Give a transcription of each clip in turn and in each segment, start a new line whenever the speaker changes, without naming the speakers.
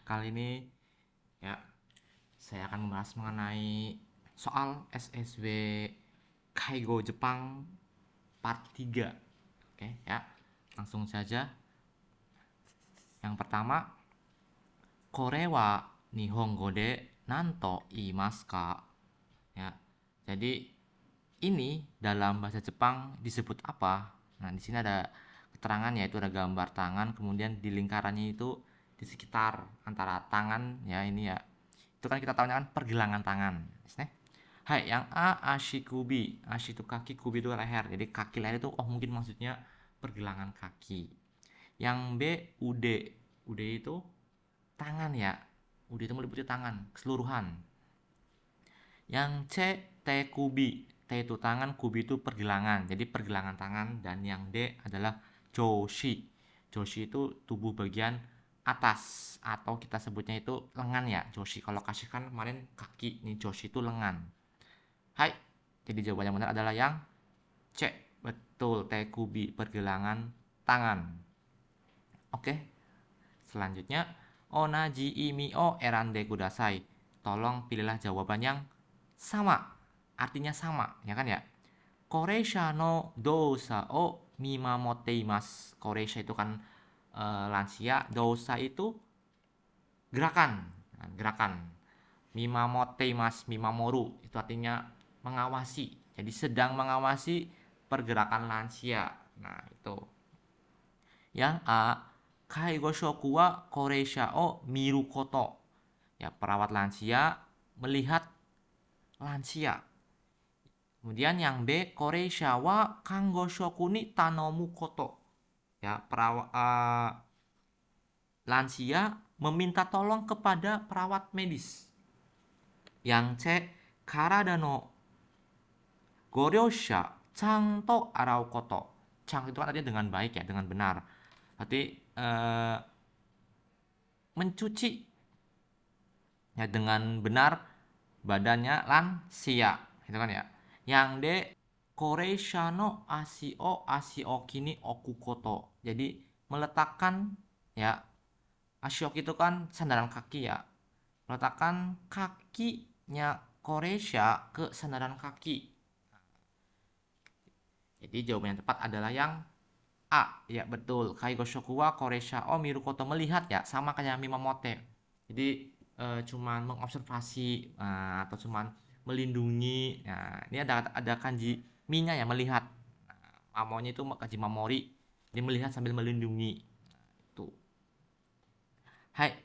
Kali ini ya saya akan membahas mengenai soal SSW Kaigo Jepang part 3. Oke ya, langsung saja. Yang pertama, Kore wa Nihongo de nanto iimasu ka? Ya. Jadi ini dalam bahasa Jepang disebut apa? Nah, di sini ada keterangan, yaitu ada gambar tangan, kemudian di lingkarannya itu di sekitar antara tangan ya ini ya. Itu kan kita tahunya kan pergelangan tangan. Hai, yang A ashikubi. Ashi itu kaki, kubi itu leher. Jadi kaki leher itu mungkin maksudnya pergelangan kaki. Yang B ude. Ude itu tangan ya. Ude itu meliputi tangan keseluruhan. Yang C T kubi. T itu tangan, kubi itu pergelangan. Jadi pergelangan tangan. Dan yang D adalah joshi. Joshi itu tubuh bagian atas, atau kita sebutnya itu lengan ya. Joshi kalau kasih kan kemarin kaki, nih joshi itu lengan. Hai. Jadi jawaban yang benar adalah yang C. Betul, T kubi pergelangan tangan. Oke. Selanjutnya, onaji imi o erande kudasai. Tolong pilihlah jawaban yang sama. Artinya sama, ya kan ya? Koreisha no dosa o mimamotte imasu. Koreisha itu kan lansia, dosa itu gerakan. Nah, gerakan. Mimamotte imasu, mimamoru itu artinya mengawasi. Jadi sedang mengawasi pergerakan lansia. Nah, itu. Yang A, kaigoshoku wa koreisha o miru koto. Ya, perawat lansia melihat lansia. Kemudian yang B, koreisha wa kangoshoku ni tanomu koto. Ya, perawat lansia meminta tolong kepada perawat medis. Yang C, karada no goryosha chanto arau koto. Chang itu kan artinya dengan baik ya, dengan benar. Berarti mencuci ya dengan benar badannya lansia, itu kan ya. Yang D, koreisha no asioki ni okukoto. Jadi meletakkan ya, asioki itu kan sandaran kaki ya. Meletakkan kakinya koreisha ke sandaran kaki. Jadi jawaban yang tepat adalah yang A. Ya betul, kaigoshoku wa koreisha o mirukoto, melihat ya, sama kayak mimamote. Jadi cuman mengobservasi atau cuman melindungi. Nah, ini ada kanji minya ya, melihat. Nah, mamonya itu kanji mamori. Dia melihat sambil melindungi. Nah, itu. Hai.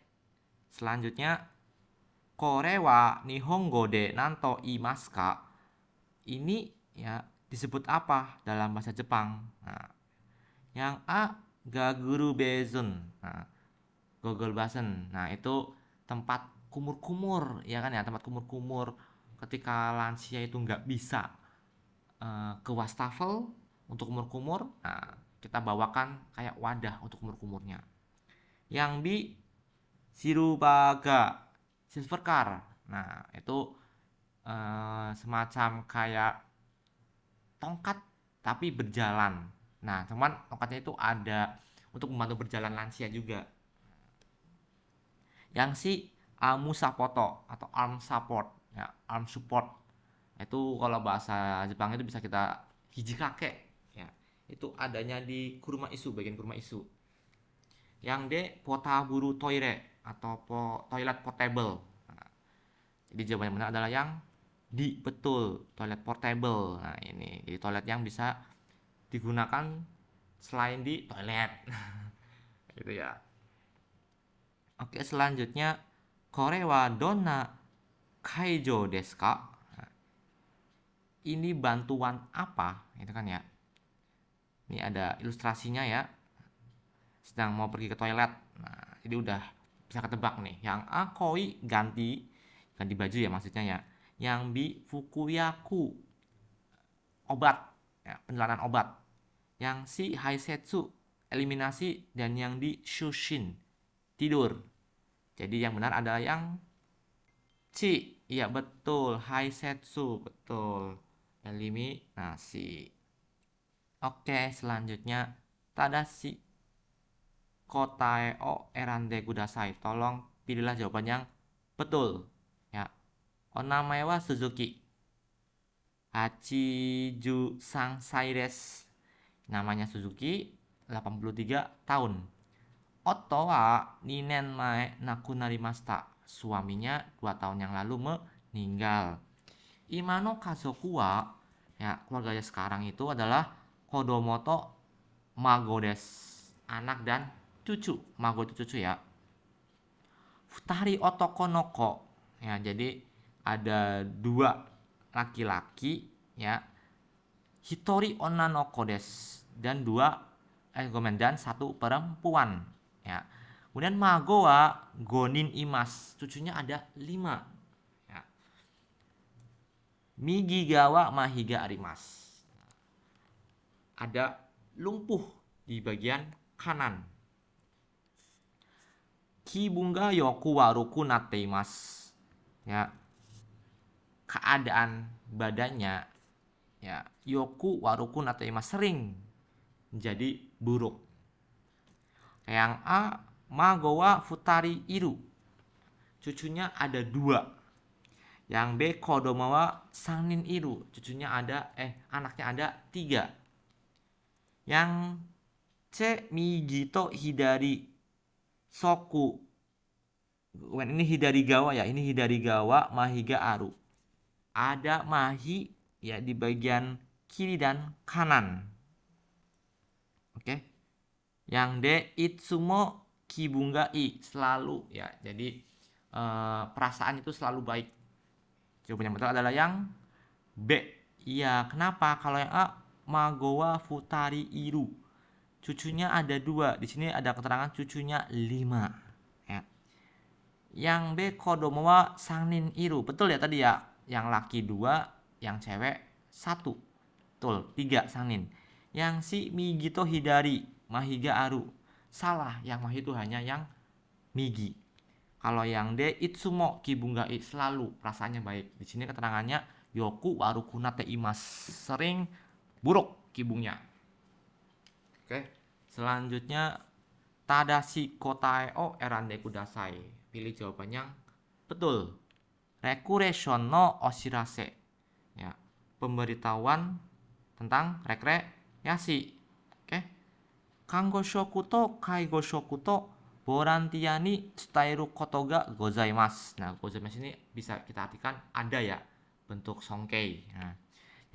Selanjutnya, Kore wa Nihongo de nanto imasu ka? Ini ya disebut apa dalam bahasa Jepang? Nah, yang A, gaguru bezun. Nah, Google Basin. Nah, itu tempat kumur-kumur, ya kan ya, tempat kumur-kumur ketika lansia itu nggak bisa ke wastafel untuk kumur-kumur. Nah, kita bawakan kayak wadah untuk kumur-kumurnya. Yang B, Sirubaga Silver Car. Nah, itu semacam kayak tongkat tapi berjalan. Nah, cuman tongkatnya itu ada untuk membantu berjalan lansia juga. Yang si Musapoto atau arm support ya, arm support itu kalau bahasa Jepang itu bisa kita hiji kakek ya, itu adanya di kuruma isu, bagian kuruma isu. Yang D, potaburu toire atau toilet portable. Nah, jadi jawaban yang benar adalah yang D, betul, toilet portable. Nah, ini jadi toilet yang bisa digunakan selain di toilet. Gitu ya. Oke, selanjutnya, Kore wa donna kaijo desu ka? Nah, ini bantuan apa? Itu kan ya. Ini ada ilustrasinya ya. Sedang mau pergi ke toilet. Nah, jadi udah bisa ketebak nih. Yang A, koi, ganti. Ganti baju ya maksudnya ya. Yang B, fukuyaku. Obat. Ya, penjelanan obat. Yang C, haisetsu. Eliminasi. Dan yang D, shushin. Tidur. Jadi yang benar adalah yang C. Iya betul, haisetsu, betul. Eliminasi. Oke, selanjutnya Tadashi kotae o erande kudasai. Tolong pilihlah jawaban yang betul. Ya. Onamae wa Suzuki. Hachiju Sangsai desu. Namanya Suzuki, 83 tahun. Otto wa 2 nen mae nakunarimashita. Suaminya 2 tahun yang lalu meninggal. Imano kazoku wa, ya, keluarganya sekarang itu adalah kodomo to mago desu. Anak dan cucu. Mago itu cucu ya. Futari otoko noko. Ya, jadi ada 2 laki-laki ya. Hitori onna noko desu. Dan 1 perempuan ya. Kemudian mago wa gonin imas. Cucunya ada 5 ya. Migi gawa mahiga arimas. Ada lumpuh di bagian kanan. Kibunga yoku waruku nateimasu. Ya. Keadaan badannya ya, yoku waruku nateimasu, sering menjadi buruk. Yang A, mago wa futari iru. Cucunya ada 2. Yang B, kodomo wa sanin iru. Cucunya ada anaknya ada 3. Yang C, migi to hidari soku. Ini hidari gawa ya, ini hidari gawa mahiga aru. Ada mahi ya di bagian kiri dan kanan. Oke. Yang D, itsumo kibunga i, selalu ya. Jadi perasaan itu selalu baik. Jawaban yang betul adalah yang B. Iya, kenapa? Kalau yang A, mago wa futari iru. Cucunya ada 2. Di sini ada keterangan cucunya 5. Ya. Yang B, kodomo wa sanin iru. Betul ya tadi ya. Yang laki 2, yang cewek 1. Betul, 3 sanin. Yang si migi to hidari mahiga aru. Salah, yang mahi itu hanya yang migi. Kalau yang D, itsumo kibunga i, selalu perasaannya baik. Di sini keterangannya yoku waruku nateimas, sering buruk kibungnya. Oke, selanjutnya tadashi kotae o erande kudasai. Pilih jawaban yang betul. Rekuresion no oshirase. Ya, pemberitahuan tentang rekreasi. Oke. Kanggo shoku to kaigo shoku to borantia ni tsutairu koto ga gozaimasu. Nah, gozaimasu ini bisa kita artikan ada ya, bentuk songkei. Nah,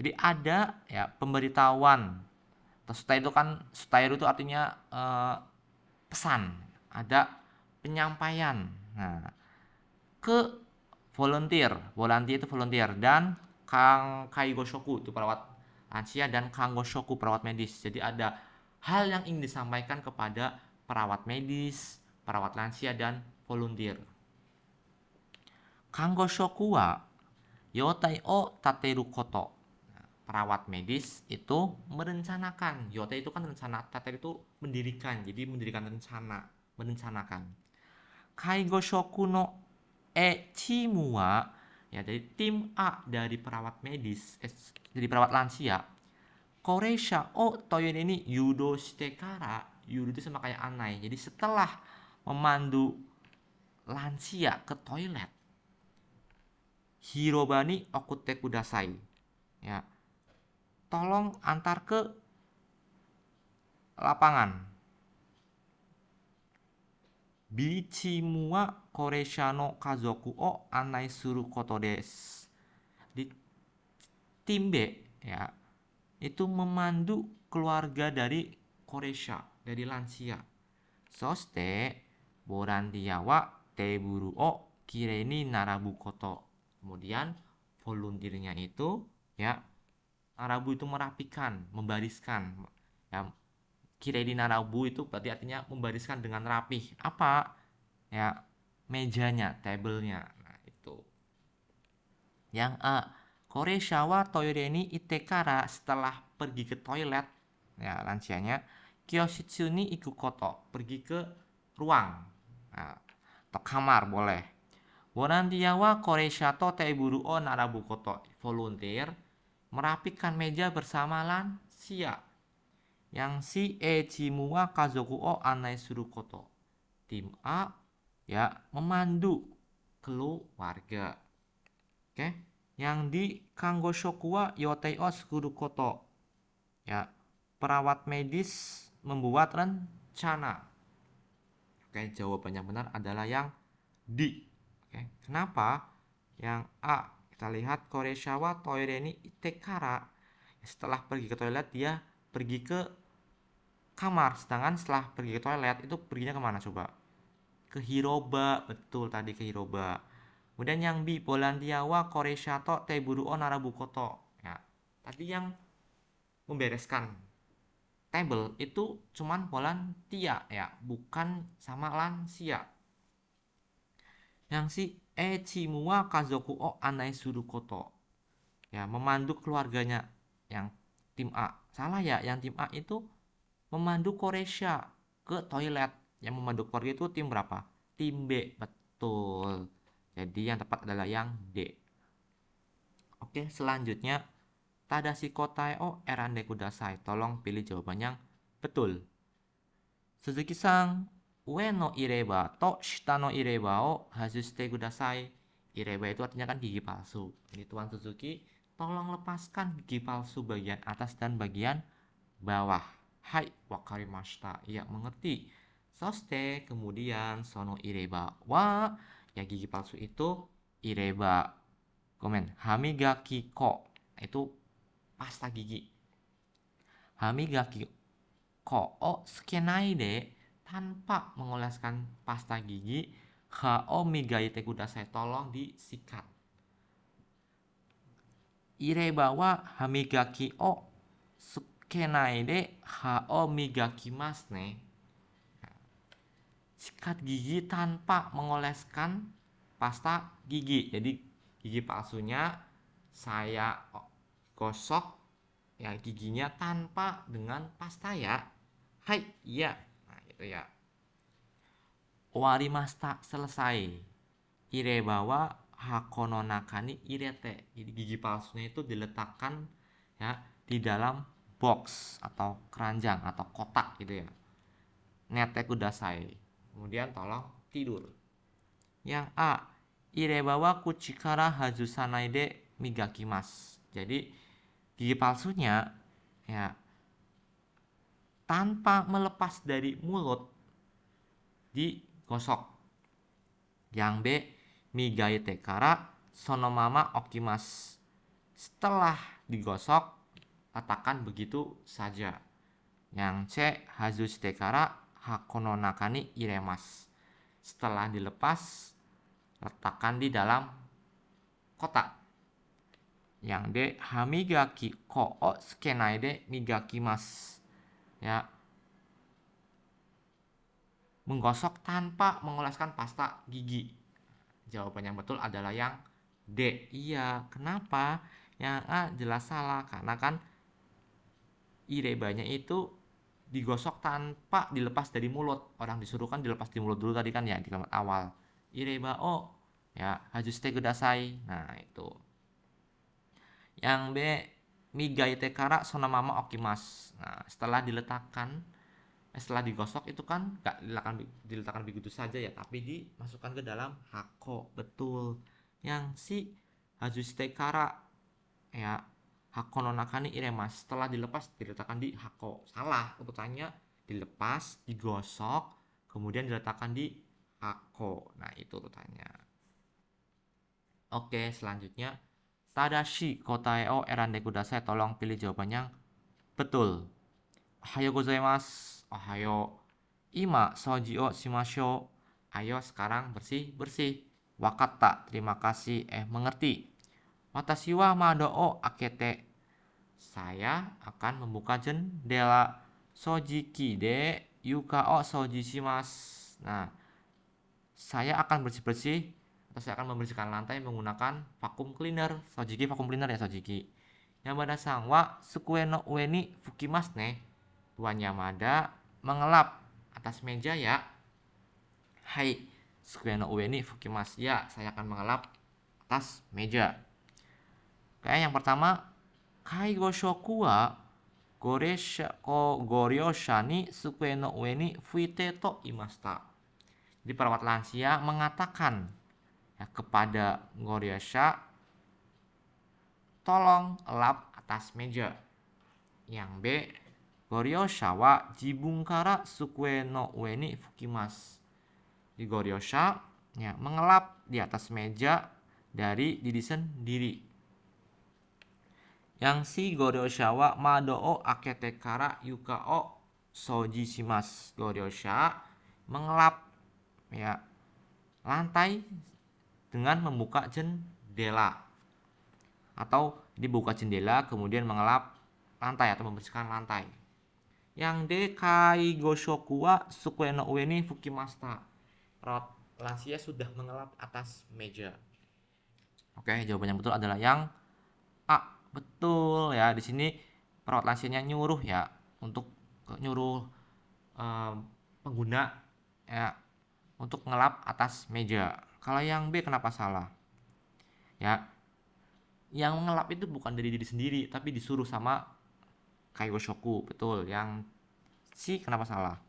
jadi ada ya pemberitahuan. Tsutairu itu artinya pesan, ada penyampaian. Nah, ke volunteer itu volunteer, dan kaigo shoku itu perawat lansia, dan kanggo shoku perawat medis. Jadi ada hal yang ingin disampaikan kepada perawat medis, perawat lansia, dan volunteer. Kanggo shoku wa yotai o tateru koto. Perawat medis itu merencanakan. Yotai itu kan rencana, tateru itu mendirikan. Jadi mendirikan rencana, merencanakan. Kaigo shoku no chimu wa, ya, dari tim A dari perawat medis, dari perawat lansia. Koreisha o toyode ni yudo shite kara. Yudo itu sama kayak anai. Jadi setelah memandu lansia ke toilet, hiroba ni okute kudasai. Ya. Tolong antar ke lapangan. Bichimu wa koreisha no kazoku o anai suru koto desu. Di tim B ya, itu memandu keluarga dari koreisha, dari lansia. Soste borantia wa teburu o kirei ni narabu koto. Kemudian volunteernya itu ya, narabu itu merapikan, membariskan. Ya, kirei ni narabu itu berarti artinya membariskan dengan rapih. Apa? Ya, mejanya, tablenya. Nah, itu. Yang A, koreisha wa toilet ni itekara, setelah pergi ke toilet, ya, lansianya, kyoshitsu ni iku koto, pergi ke ruang. Nah, atau kamar boleh. Borantia wa koreisha to teburu o narabu koto. Volunteer merapikan meja bersama lansia. Yang si chimu wa kazoku o anai suru koto. Tim A ya, memandu keluarga. Oke, yang di kanggo shoku wa yotei o sukuru koto, ya, perawat medis membuat rencana. Oke, jawaban yang benar adalah yang D. Oke, kenapa? Yang A, kita lihat koreshawa toire ni itekara. Setelah pergi ke toilet dia pergi ke kamar, sedangkan setelah pergi ke toilet itu perginya kemana coba? Ke hiroba, betul tadi ke hiroba. Kemudian yang B, Polandia wa koresha to teburu o narabu koto. Ya, tadi yang membereskan table itu cuman Polandia ya, bukan sama lansia. Yang si Echimu wa kazoku o anai suru koto. Ya, memandu keluarganya yang tim A. Salah ya, yang tim A itu memandu koresha ke toilet. Yang memandu keluarga itu tim berapa? Tim B, betul. Jadi yang tepat adalah yang D. Oke, selanjutnya Tadashi kotae o erande kudasai. Tolong pilih jawaban yang betul. Suzuki-san, ue no ireba to shita no ireba o hazushite kudasai. Ireba itu artinya kan gigi palsu. Ini Tuan Suzuki, tolong lepaskan gigi palsu bagian atas dan bagian bawah. Hai, wakarimashita. Iya, mengerti. Soste, kemudian sono ireba wa, ya gigi palsu itu ireba. Komen, hamigaki ko, itu pasta gigi. Hamigaki ko o sukenai de, tanpa mengoleskan pasta gigi. Ha o migaite kudasai, tolong disikat. Ireba wa hamigaki o sukenai de ha o migakimasu ne. Sikat gigi tanpa mengoleskan pasta gigi. Jadi gigi palsunya saya gosok ya giginya tanpa dengan pasta ya. Hai, iya. Nah, itu ya. Owarimashita, selesai. Ireba wa hakono nakani irete. Jadi gigi palsunya itu diletakkan ya di dalam box atau keranjang atau kotak gitu ya. Nete kudasai. Kemudian tolong tidur. Yang A, ireba wa kuchikara hazusanai de migakimasu. Jadi gigi palsunya ya tanpa melepas dari mulut digosok. Yang B, migaite kara sonomama okimasu. Setelah digosok, letakkan begitu saja. Yang C, hazushite kara hakono nakani iremasu. Setelah dilepas, letakkan di dalam kotak. Yang D, hamigaki ko o sukenai de migakimasu. Ya, menggosok tanpa mengoleskan pasta gigi. Jawaban yang betul adalah yang D. Iya, kenapa? Yang A jelas salah, karena kan irebanya itu digosok tanpa dilepas dari mulut. Orang disuruh kan dilepas di mulut dulu tadi kan ya di kalimat awal. Ireba o ya hajuste kudasai. Nah, itu. Yang B, migaite kara sonamama okimasu. Nah, setelah digosok itu kan gak diletakkan begitu saja ya, tapi dimasukkan ke dalam hako. Betul. Yang si hajuste kara ya hako no nakani iremasu, setelah dilepas diletakkan di hako. Salah, urutannya dilepas, digosok, kemudian diletakkan di hako. Nah, itu urutannya. Oke, selanjutnya Tadashi kotae o erande kudasai. Tolong pilih jawaban yang betul. Ohayo gozaimasu. Ohayo. Ima soji o shimashou. Ayo sekarang bersih-bersih. Wakatta, terima kasih. Mengerti. Watashi wa mado o akete. Saya akan membuka jendela. Sojiki de yuka o soji shimasu. Nah, saya akan bersih-bersih atau saya akan membersihkan lantai menggunakan vacuum cleaner. Sojiki vacuum cleaner ya, Sojiki. Yamada sang wa sukue no ue ni fukimasu ne. Tuan Yamada mengelap atas meja ya. Hai, sukue no ue ni fukimasu. Ya, saya akan mengelap atas meja. Oke, yang pertama, kaigo shoku wa goryosha ni sukue no ue ni fuite to imashita. Di perawat lansia mengatakan ya, kepada Goryosha, tolong lap atas meja. Yang B, Goryosha wa jibun kara sukue no ue ni fukimasu. Di Goryosha ya, mengelap di atas meja dari diri sendiri. Yang si Goryosha wa mado o akete kara yuka o soji shimasu. Goryosha mengelap ya lantai dengan membuka jendela, atau dibuka jendela kemudian mengelap lantai atau membersihkan lantai. Yang D, kai goshoku wa sukue no ue ni fukimasta. Perawat lansia sudah mengelap atas meja. Oke, jawaban yang betul adalah yang A. Betul ya. Di sini perawat lansianya nyuruh ya untuk nyuruh pengguna ya untuk ngelap atas meja. Kalau yang B kenapa salah? Ya, yang ngelap itu bukan dari diri sendiri, tapi disuruh sama Kaigoshoku. Betul. Yang C kenapa salah?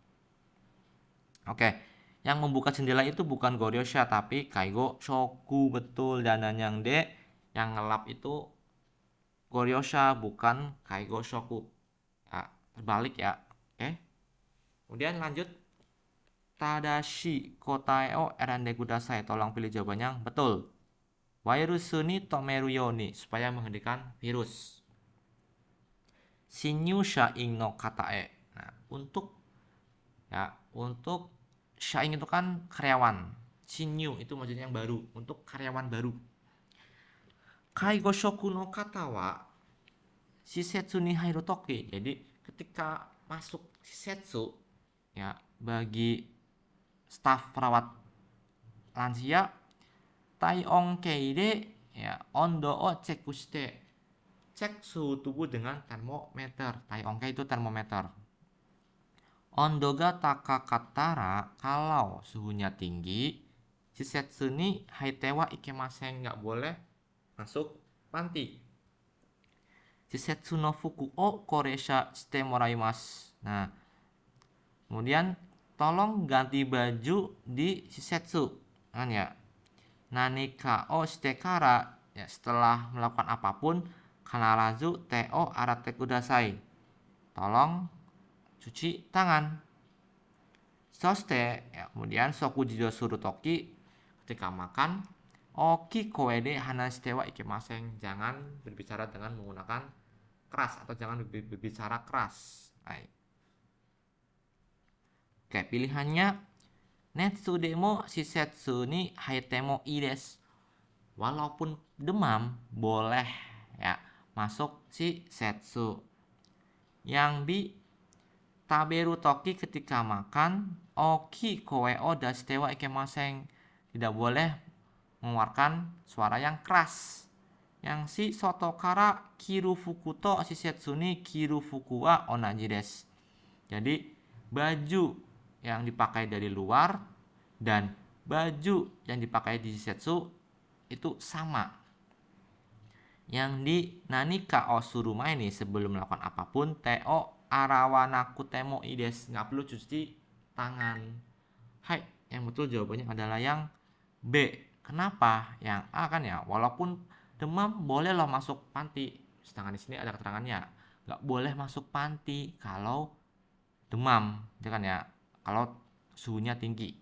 Oke, yang membuka jendela itu bukan Goryosha, tapi Kaigoshoku. Betul. Dan yang D, yang ngelap itu Goryosha, bukan Kaigoshoku. Ya, terbalik ya. Oke. Kemudian lanjut. Tadashi kotae o erande kudasai. Tolong pilih jawaban yang betul. Wairusu ni tomeru yoni, supaya menghentikan virus. Shinyusha ing no katae. Nah, untuk shaing itu kan karyawan. Shinyu itu maksudnya yang baru, untuk karyawan baru. Kaigoshoku no kata wa shisetsu ni hairu toki. Jadi ketika masuk shisetsu ya, bagi staf perawat lansia, taion keide ya ondo o ceku shite, cek suhu tubuh dengan termometer. Taion kei itu termometer. Ondo ga takakatara, kalau suhunya tinggi, shisetsu ni haite wa ikemasen, nggak boleh masuk panti. Shisetsu no fuku o koresha shite moraimasu. Nah, kemudian tolong ganti baju di shisetsu kan ya. Nanika o shite kara ya, setelah melakukan apapun, kanarazu te o arate kudasai. Tolong cuci tangan. Soste ya, kemudian soku jido suru toki, ketika makan, oki koe de hanashite wa ikemasen, jangan berbicara dengan menggunakan keras atau jangan berbicara keras. Baik. Oke, pilihannya netsu demo shisetsu ni haite mo ii desu. Walaupun demam boleh ya masuk shisetsu. Yang B, taberu toki, ketika makan, oki koe o dashite wa ikemasen, tidak boleh mengeluarkan suara yang keras. Yang C, soto kara kiru fuku to shisetsu ni kiru fuku wa onaji desu. Jadi baju yang dipakai dari luar dan baju yang dipakai di shisetsu itu sama. Yang di nanika o suruma ini, sebelum melakukan apapun, teo arawanaku temo ides, nggak perlu cuci tangan. Hai, yang betul jawabannya adalah yang B. Kenapa? Yang A kan ya, walaupun demam boleh loh masuk panti. Sedangkan di sini ada keterangannya, nggak boleh masuk panti kalau demam, ya kan ya, kalau suhunya tinggi.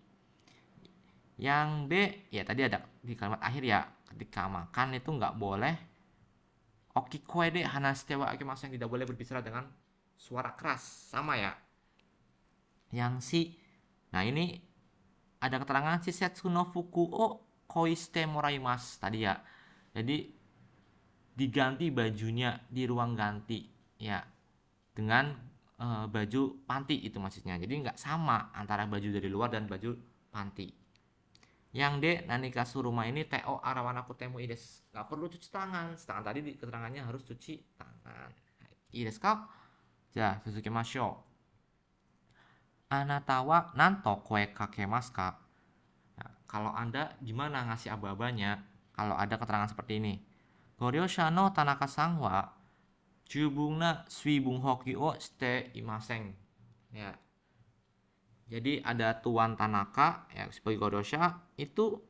Yang B, ya tadi ada di kalimat akhir ya, ketika makan itu nggak boleh oki koe de hanashite wa ikemasen, tidak boleh berbicara dengan suara keras, sama ya. Yang C, nah ini ada keterangan shisetsu no fuku o koiste moraimasu tadi ya. Jadi diganti bajunya di ruang ganti ya dengan baju panti, itu maksudnya. Jadi nggak sama antara baju dari luar dan baju panti. Yang D, nanika suruma ini teo arawanaku temo ides, nggak perlu cuci tangan. Sedangkan tadi di keterangannya harus cuci tangan. Ides ka? Ja, suzukimasho. Anata wa nanto koe kakemasu ka? Nah, kalau Anda gimana ngasih aba-abanya kalau ada keterangan seperti ini? Goryosha no Tanaka-san wa jubung na suibung hoki o shite imasen. Ya. Jadi ada Tuan Tanaka ya sebagai Gorosha itu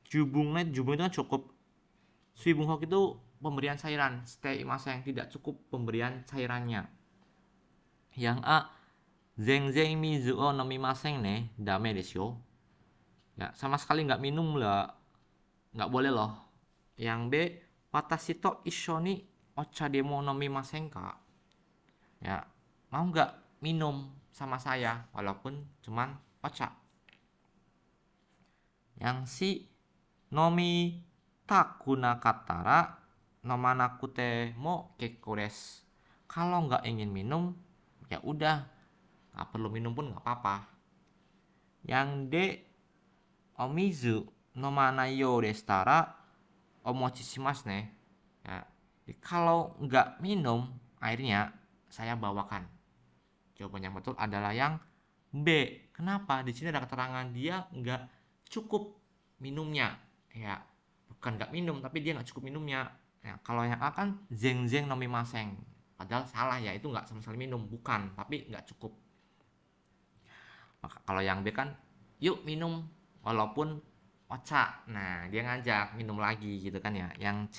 jubungnya itu kan cukup. Suibunghok itu pemberian cairan, stay masa yang tidak cukup pemberian cairannya. Yang A, Zengzeng mizuo nomimasen ne, dame desu. Ya, sama sekali nggak minum lah, nggak boleh loh. Yang B, watashi to issho ni ocha demo nomimasen ka. Ya, mau nggak minum sama saya walaupun cuman ocha. Yang C, nomi takunakatara nomanakute mo kekko desu. Kalau nggak ingin minum, ya udah, nggak perlu minum pun nggak apa-apa. Yang D, omizu nomanayo destara omochi shimasu ne. Ya, jadi kalau nggak minum airnya, saya bawakan. Jawaban yang betul adalah yang B. Kenapa? Di sini ada keterangan dia nggak cukup minumnya. Ya, bukan nggak minum, tapi dia nggak cukup minumnya. Ya, kalau yang A kan zeng zeng nomimaseng. Padahal salah ya, itu nggak sama sekali minum, bukan, tapi nggak cukup. Maka kalau yang B kan, yuk minum, walaupun ocha. Nah, dia ngajak minum lagi gitu kan ya. Yang C,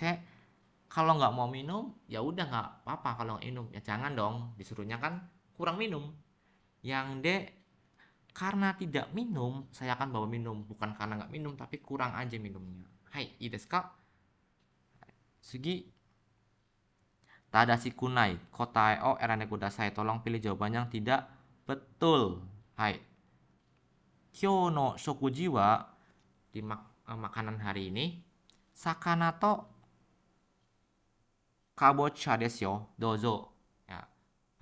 kalau nggak mau minum, ya udah nggak apa-apa kalau nggak minum. Ya jangan dong, disuruhnya kan kurang minum. Yang D, karena tidak minum, saya akan bawa minum. Bukan karena nggak minum, tapi kurang aja minumnya. Hai, ii desu ka? Sugi, tadashi kunai. Kotae o erane kudasai. Tolong pilih jawaban yang tidak betul. Hai. Kyo no shokuji wa di makanan hari ini sakana to kabocha desu yo. Dozo. Ya,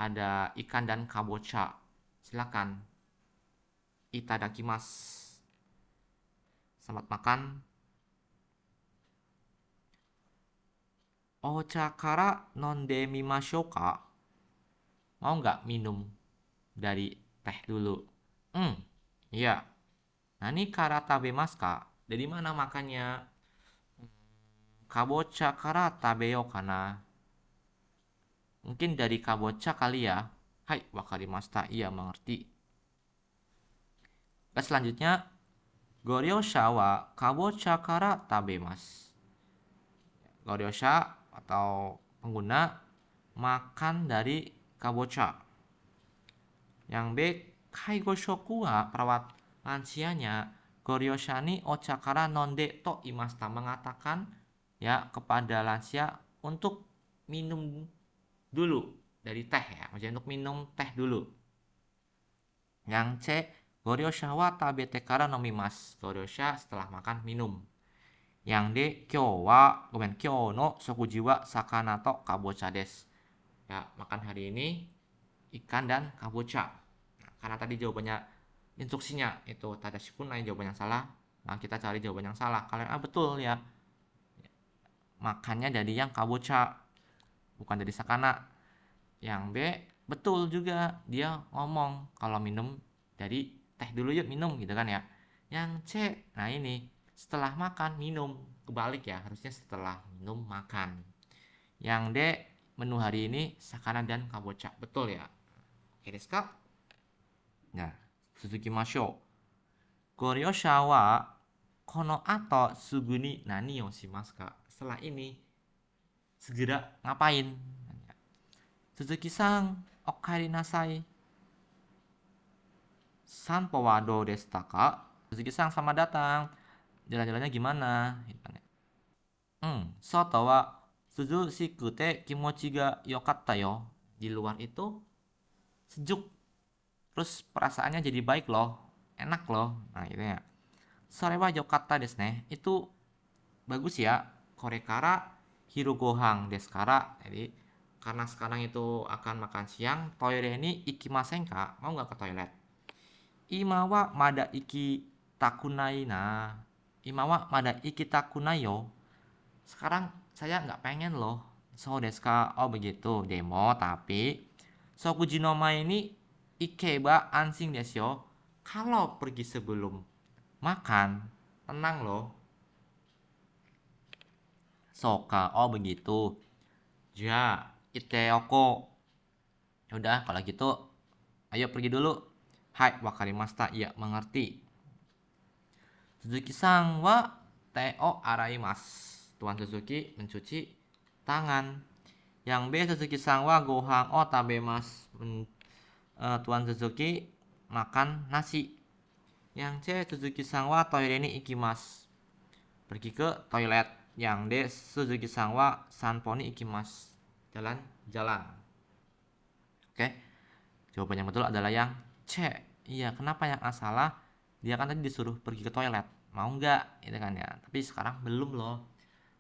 ada ikan dan kabocha. Silakan. Itadakimasu. Selamat makan. Ocha kara nonde mimashou ka? Mau nggak minum dari teh dulu? Iya. Nani kara tabemasu ka? Dari mana makannya? Kabocha kara tabeyo kana? Mungkin dari kabocha kali ya. Hai, wakarimashita. Iya, mengerti. Oke, selanjutnya, Goryosha wa kabocha kara tabemasu. Goryosha atau pengguna makan dari kabocha. Yang B, kaigo shoku wa perawat lansianya Goryosha ni ochakara nonde to imasta, mengatakan ya kepada lansia untuk minum dulu dari teh ya, maksudnya untuk minum teh dulu. Yang C, Goryosha wa tabete kara nomimasu. Goryosha setelah makan minum. Yang D, kyou no shokuji wa sakana to kabocha desu. Ya, makan hari ini ikan dan kabocha. Nah, karena tadi jawabannya instruksinya itu tadashi kunai, jawaban yang salah. Nah, kita cari jawaban yang salah. Kalau yang A betul ya. Makannya dari yang kabocha, bukan dari sakana. Yang B betul juga, dia ngomong kalau minum dari teh dulu yuk minum gitu kan ya. Yang C, nah ini setelah makan minum, kebalik ya, harusnya setelah minum makan. Yang D, menu hari ini sakana dan kabocha, betul ya. Oke desu ka? Nah, tsuzukimashou. Goryosha wa kono ato sugu ni nani o shimasu ka? Setelah ini segera ngapain? Suzuki-san, okaeri nasai. Sanpo wa dou desu ka? Suzuki-san, selamat datang. Jalan-jalannya gimana? Soto wa suzushiku te kimochi ga yokatta yo. Di luar itu sejuk. Terus perasaannya jadi baik loh. Enak loh. Nah, gitu ya. Sore wa yokatta desu ne. Itu bagus ya. Korekara hirugohang desu kara. Jadi karena sekarang itu akan makan siang, toire ni ikimasen ka? Mau nggak ke toilet? Ima wa mada iki takunai na. Ima wa mada iki takunai yo. Sekarang saya nggak pengen loh. So desu ka? Oh begitu. Demo, tapi Sokuji no mae ni ikeba ansing desu yo. Kalau pergi sebelum makan, tenang loh. Soka, oh begitu. Ja, iteoko. Udah, kalau gitu, ayo pergi dulu. Hai, wakarimashita. Iya, mengerti. Suzuki-san wa teo araimasu. Tuan Suzuki mencuci tangan. Yang B, Suzuki-san wa gohan o tabemasu. Tuan Suzuki makan nasi. Yang C, Suzuki-san wa toire ni ikimasu. Pergi ke toilet. Yang D, Suzuki-san wa sanpo ni ikimasu. Jalan-jalan. Oke. Jawaban yang betul adalah yang C. Iya, kenapa yang A salah? Dia kan tadi disuruh pergi ke toilet. Mau nggak? Itu kan ya. Tapi sekarang belum loh.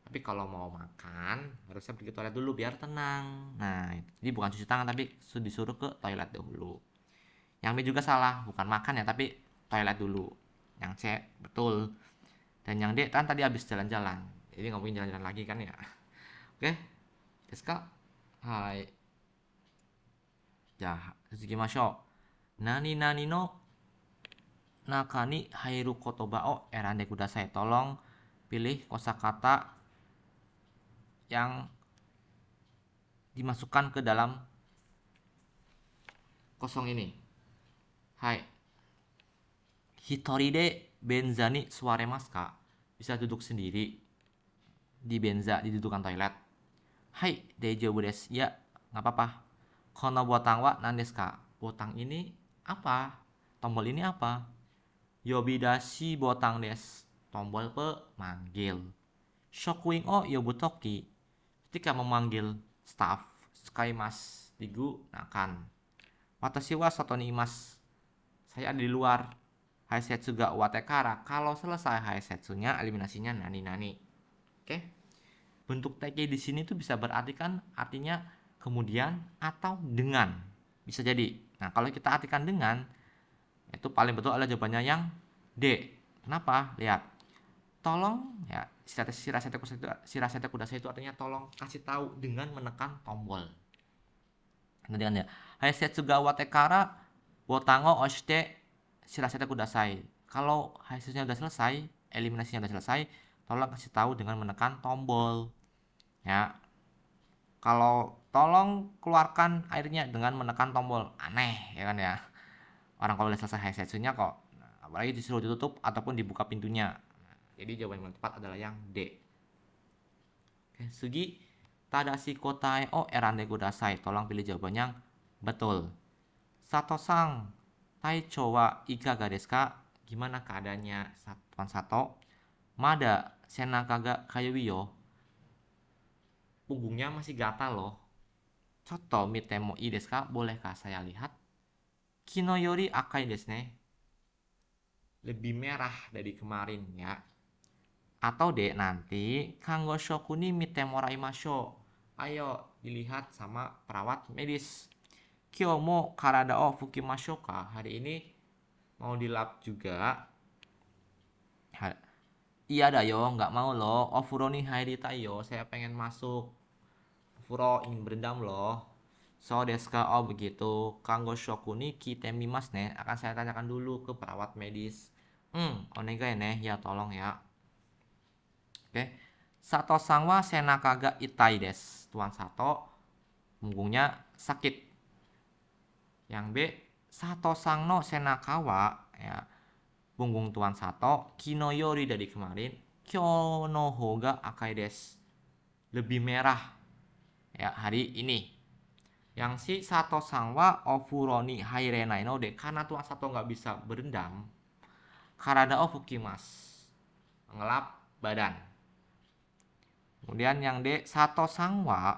Tapi kalau mau makan, harusnya pergi ke toilet dulu biar tenang. Nah, jadi bukan cuci tangan, tapi disuruh ke toilet dulu. Yang B juga salah, bukan makan ya, tapi toilet dulu. Yang C betul. Dan yang D kan tadi habis jalan-jalan. Jadi nggak mungkin jalan-jalan lagi kan ya. Oke, desu ka? Hai. Ja, tsukimashou. Nani nani no naka ni hairu kotoba o erande kudasai. Tolong pilih kosakata yang dimasukkan ke dalam kosong ini. Hai. Hitori de benza ni suaremasu ka? Bisa duduk sendiri di benza, di dudukan toilet. Hai, daijoubu desu. Ya, nggak apa-apa. Kono botang wa nan desu ka? Botang ini apa? Tombol ini apa? Yobidashi botang desu. Tombol pemanggil. Shokuin o yobutoki. Ketika memanggil staff, skaimasu digunakan. Watashi wa soto ni imasu. Saya ada di luar. Haisetsu ga watekara. Kalau selesai haisetsunya, eliminasinya nani-nani. Oke. Bentuk TK di sini tuh bisa berartikan artinya kemudian atau dengan. Bisa jadi. Nah, kalau kita artikan dengan, itu paling betul adalah jawabannya yang D. Kenapa? Lihat. Tolong ya, shirasete kudasai itu artinya tolong kasih tahu dengan menekan tombol. Nanti kan ya. Haisetsu ga watekara botango oshite shirasete kudasai. Kalau hasilnya udah selesai, eliminasinya udah selesai, tolong kasih tahu dengan menekan tombol. Ya. Kalau tolong keluarkan airnya dengan menekan tombol. Aneh, ya kan ya. Orang kalau udah selesai haisetsunya kok, apalagi disuruh ditutup ataupun dibuka pintunya. Jadi jawaban yang tepat adalah yang D. Oke, Sugi tadashi kotae o erande kudasai. Tolong pilih jawaban yang betul. Sato-san, taichou wa ikaga desu ka? Gimana keadaannya Tuan Sato? Mada senaka ga kayui yo. Punggungnya masih gatal loh. Choto mite mo ii desu ka? Bolehkah saya lihat? Kino yori akai desu ne. Lebih merah dari kemarin ya. Atau deh nanti kanggo shoku ni mite moraimashou. Ayo dilihat sama perawat medis. Kyo mo karada o fukimashou ka? Hari ini mau dilap juga. Iya dah yo, nggak mau loh. Ofuro ni hairita yo, saya pengen masuk. Ofuro ingin berendam loh. So desu ka? Oh begitu. Kanggo shoku ni kitemimasu ne. Akan saya tanyakan dulu ke perawat medis. Onegai ne. Ya tolong ya. Oke. Sato-san wa senaka ga itai desu. Tuan Sato punggungnya sakit. Yang B, Sato-san no senaka wa ya, punggung Tuan Sato kino yori dari kemarin kyo no hoga akai desu. Lebih merah ya hari ini. Yang si Sato-san wa ofuro ni hairenai no de, karena Tuan Sato nggak bisa berendam. Karada o fukimasu, mengelap badan. Kemudian yang D, Sato-san wa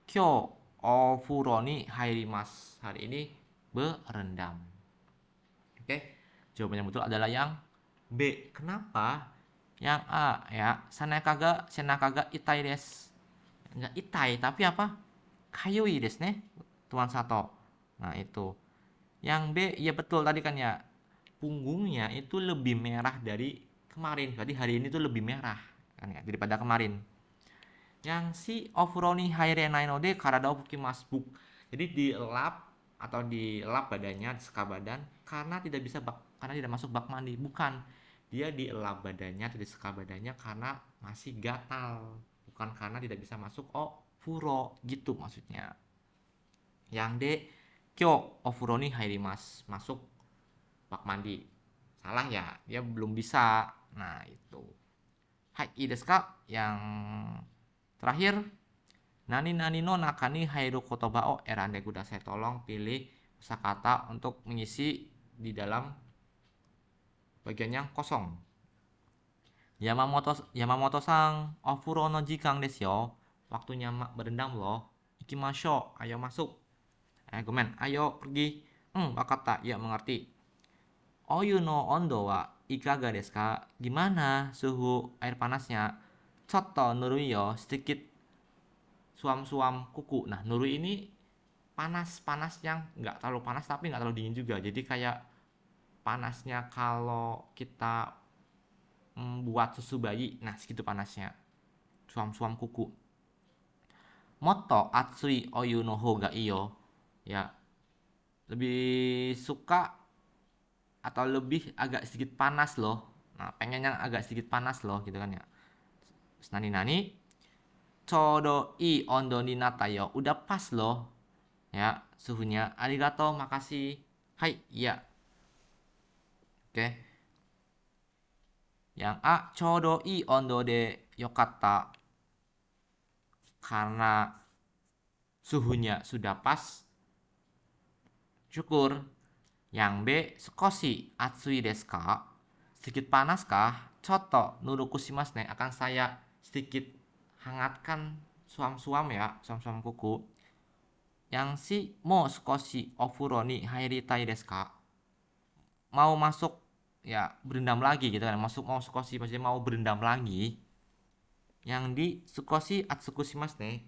kyo ofuro ni hairimasu. Hari ini berendam. Oke, jawaban yang betul adalah yang B. Kenapa? Yang A ya, senakaga itai desu. Enggak itai, tapi apa? Kayui desu ne, Tuan Sato. Nah, itu. Yang B, ya betul tadi kan ya. Punggungnya itu lebih merah dari kemarin. Berarti hari ini tuh lebih merah kan ya, daripada kemarin. Yang si ofuroni hairenai no de karada o fukimasu. Jadi dilap atau dilap badannya, disekap badan karena tidak masuk bak mandi. Bukan, dia dielap badannya atau disekap badannya karena masih gatal, bukan karena tidak bisa masuk ofuro gitu maksudnya. Yang D, kyo ofuro ni hairimasu, masuk bak mandi. Salah ya, dia belum bisa. Nah, itu. Hai, ii desu ka? Yang terakhir, nani nani no nakani hairu kotoba o erande kudasai. Tolong pilih kosakata untuk mengisi di dalam bagian yang kosong. Yamamoto-sang, ofuro no jikang desu yo. Waktunya berendam loh. Ikimasho, ayo masuk. Gomen, ayo pergi. Wakata, ya mengerti. Oyu no ondo wa ikaga desu ka? Gimana suhu air panasnya? Chotto nurui yo, sedikit suam-suam kuku. Nah, nurui ini panas yang nggak terlalu panas tapi nggak terlalu dingin juga. Jadi kayak panasnya kalau kita buat susu bayi. Nah, segitu panasnya. Suam-suam kuku. Moto atsui oyu no hoga iyo. Ya, lebih suka atau lebih agak sedikit panas loh. Nah, pengen yang agak sedikit panas loh gitu kan ya. Nani nani chodo i ondo ni nata yo. Udah pas loh. Ya, suhunya. Arigato, makasih. Hai, iya. Oke. Yang A, chodo i ondo de yokatta. Karena suhunya sudah pas. Syukur. Yang B, sukoshi atsui desu ka? Sedikit panas kah? Choto nurukushimasu ne. Akan saya sedikit hangatkan suam-suam ya, suam-suam kuku. Yang si mo sukoshi ofuro ni hairitai desu ka? Mau masuk ya berendam lagi gitu kan. Mau sukoshi maksudnya mau berendam lagi. Yang di sukoshi atsukushimasu ne.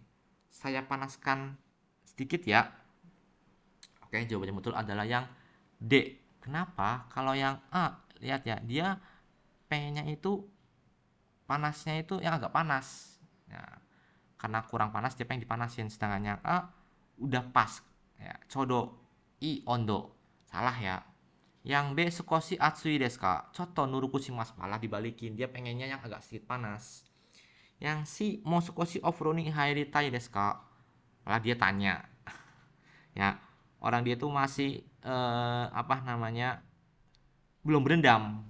Saya panaskan sedikit ya. Oke, jawabannya betul adalah yang D. Kenapa? Kalau yang A, lihat ya, dia pengennya itu panasnya itu yang agak panas. Ya, karena kurang panas dia pengen dipanasin. Sedangkan yang A udah pas. Ya, chodo i ondo. Salah ya. Yang B sukoshi atsui desu ka? Choto nurukushimasu. Malah dibalikin. Dia pengennya yang agak sedikit panas. Yang C mo sukoshi ofuro ni hairitai desu ka? Malah dia tanya. Ya, orang dia tuh masih apa namanya? Belum berendam.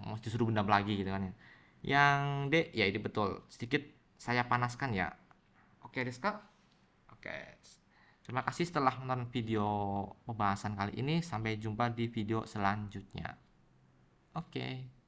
Mau disuruh berendam lagi gitu kan ya. Yang D, ya itu betul. Sedikit saya panaskan ya. Oke, Rizka. Oke. Terima kasih setelah menonton video pembahasan kali ini. Sampai jumpa di video selanjutnya. Oke.